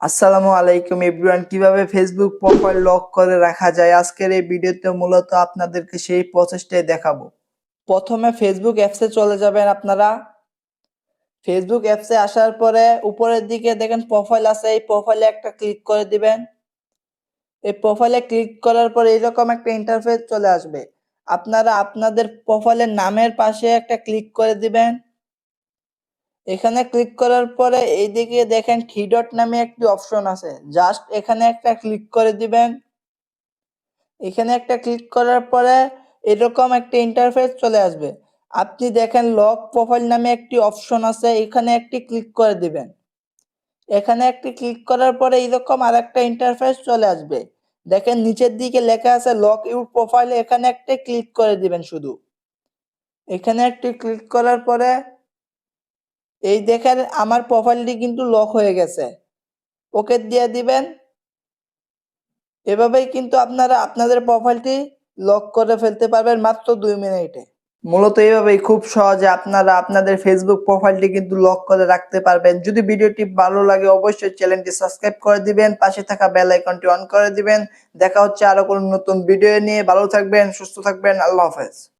আসসালামু আলাইকুম এভরিওয়ান, কিভাবে ফেসবুক প্রোফাইল লক করে রাখা যায় আজকের এই ভিডিওতে মূলত আপনাদেরকে সেই প্রসেসটাই দেখাবো। প্রথমে ফেসবুক অ্যাপসে চলে যাবেন আপনারা। ফেসবুক অ্যাপসে আসার পরে উপরের দিকে দেখেন প্রোফাইল আছে, এই প্রোফাইলে একটা ক্লিক করে দিবেন। এই প্রোফাইলে ক্লিক করার পর এরকম একটা ইন্টারফেস চলে আসবে। আপনারা আপনাদের প্রোফাইলের নামের পাশে একটা ক্লিক করে দিবেন। এখানে ক্লিক করার পরে এইদিকে দেখেন থ্রি ডট নামে একটি অপশন আছে, জাস্ট এখানে একটা ক্লিক করে দিবেন। এখানে একটা ক্লিক করার পরে এরকম একটা ইন্টারফেস চলে আসবে। আপনি দেখেন লক প্রোফাইল নামে একটি অপশন আছে, এখানে একটি ক্লিক করে দিবেন। এখানে একটি ক্লিক করার পরে এরকম আরেকটা ইন্টারফেস চলে আসবে। দেখেন নিচের দিকে লেখা আছে লক ইউর প্রোফাইল, এখানে একটা ক্লিক করে দিবেন শুধু। এখানে একটি ক্লিক করার পরে এই দেখেন আমার প্রোফাইলটি কিন্তু লক হয়ে গেছে, ওকে দিয়ে দিবেন। এভাবেই কিন্তু আপনারা আপনাদের প্রোফাইলটি লক করে ফেলতে পারবেন মাত্র 2 মিনিটে। মূলত এইভাবেই খুব সহজে আপনারা আপনাদের ফেসবুক প্রোফাইলটি কিন্তু লক করে রাখতে পারবেন। যদি ভিডিওটি ভালো লাগে অবশ্যই চ্যানেলটি সাবস্ক্রাইব করে দিবেন, পাশে থাকা বেল আইকনটি অন করে দিবেন। দেখা হচ্ছে আরো কোনো নতুন ভিডিও নিয়ে। ভালো থাকবেন, সুস্থ থাকবেন। আল্লাহ হাফেজ।